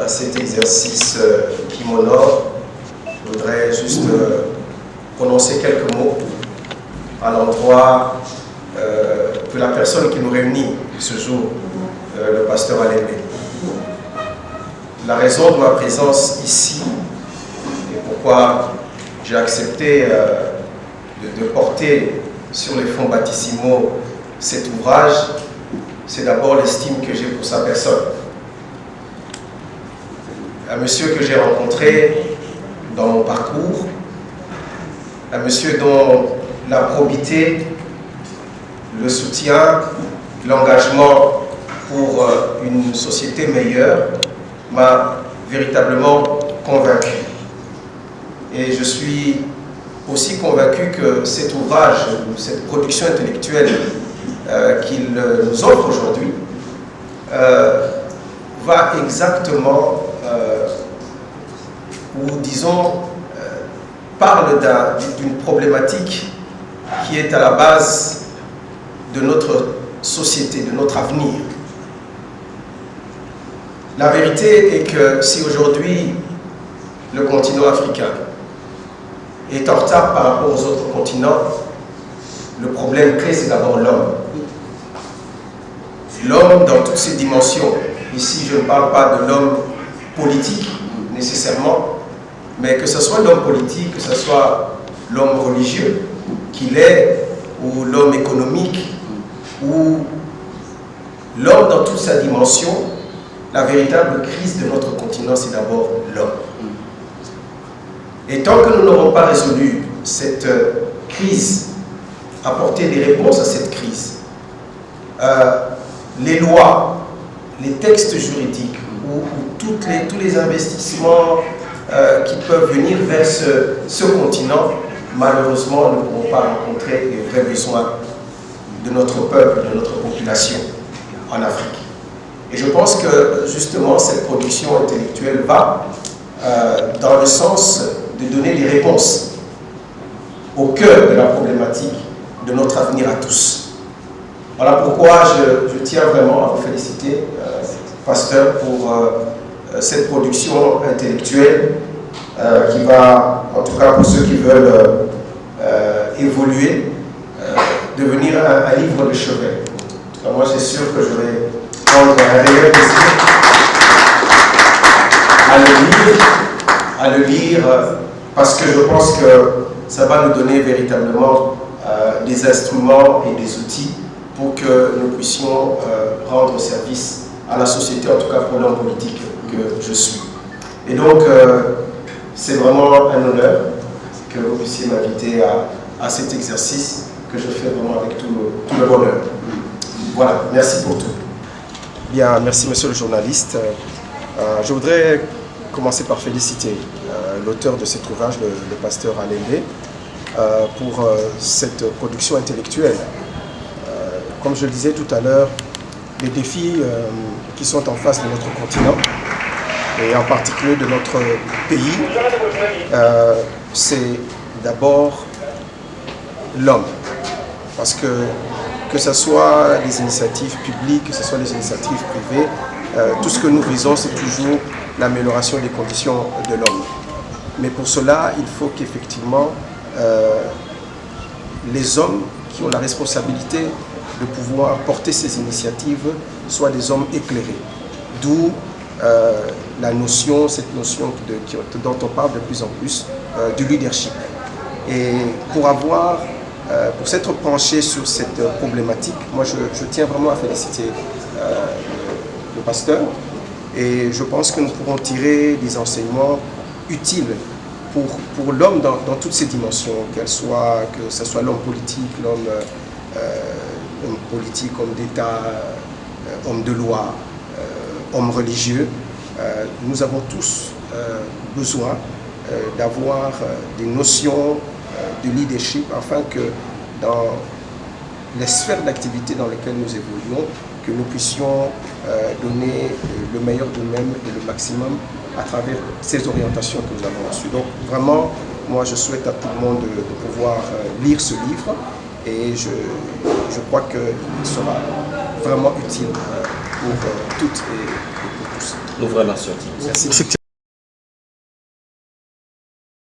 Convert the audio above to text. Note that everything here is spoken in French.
à cet exercice qui m'honore, je voudrais juste prononcer quelques mots à l'endroit de la personne qui nous réunit ce jour, le pasteur Alembe. La raison de ma présence ici et pourquoi j'ai accepté de porter sur les fonds baptismaux cet ouvrage, c'est d'abord l'estime que j'ai pour sa personne. Un monsieur que j'ai rencontré dans mon parcours, un monsieur dont la probité, le soutien, l'engagement pour une société meilleure m'a véritablement convaincu. Et je suis aussi convaincu que cet ouvrage, cette production intellectuelle qu'il nous offre aujourd'hui, va exactement, ou disons, parle d'une problématique qui est à la base de notre société, de notre avenir. La vérité est que si aujourd'hui le continent africain est en retard par rapport aux autres continents, le problème clé c'est d'abord l'homme. L'homme dans toutes ses dimensions. Ici je ne parle pas de l'homme politique nécessairement, mais que ce soit l'homme politique, que ce soit l'homme religieux qu'il est, ou l'homme économique, ou l'homme dans toute sa dimension, la véritable crise de notre continent, c'est d'abord l'homme. Et tant que nous n'aurons pas résolu cette crise, apporté des réponses à cette crise, les lois, les textes juridiques, ou tous les investissements qui peuvent venir vers ce continent, malheureusement, ne pourront pas rencontrer les vrais besoins de notre peuple, de notre population en Afrique. Et je pense que justement cette production intellectuelle va dans le sens de donner des réponses au cœur de la problématique de notre avenir à tous. Voilà pourquoi je tiens vraiment à vous féliciter, pasteur, pour cette production intellectuelle qui va, en tout cas pour ceux qui veulent évoluer, devenir un livre de chevet. En tout cas, moi, c'est sûr que je vais prendre un réel plaisir à le lire parce que je pense que ça va nous donner véritablement des instruments et des outils pour que nous puissions rendre service à la société, en tout cas pour l'homme politique que je suis. Et donc, c'est vraiment un honneur que vous puissiez m'inviter à cet exercice que je fais vraiment avec tout le bonheur. Voilà, merci pour tout. Bien, merci monsieur le journaliste. Je voudrais commencer par féliciter l'auteur de cet ouvrage, le pasteur Alembe, pour cette production intellectuelle. Comme je le disais tout à l'heure, les défis qui sont en face de notre continent, et en particulier de notre pays, c'est d'abord l'homme. Parce que ce soit les initiatives publiques, que ce soit les initiatives privées, tout ce que nous visons, c'est toujours l'amélioration des conditions de l'homme. Mais pour cela, il faut qu'effectivement, les hommes qui ont la responsabilité de pouvoir porter ces initiatives soient des hommes éclairés. D'où cette notion dont on parle de plus en plus, du leadership. Et pour s'être penché sur cette problématique, moi je tiens vraiment à féliciter le pasteur et je pense que nous pourrons tirer des enseignements utiles pour l'homme dans toutes ses dimensions, que ce soit l'homme politique, l'homme politique, homme d'État, homme de loi, homme religieux. Nous avons tous besoin d'avoir des notions de leadership afin que dans les sphères d'activité dans lesquelles nous évoluons, que nous puissions donner le meilleur de nous-mêmes et le maximum à travers ces orientations que nous avons reçues. Donc vraiment, moi je souhaite à tout le monde de pouvoir lire ce livre et je crois qu'il sera vraiment utile pour toutes et pour tous. l'ouvrage la sortie. Merci.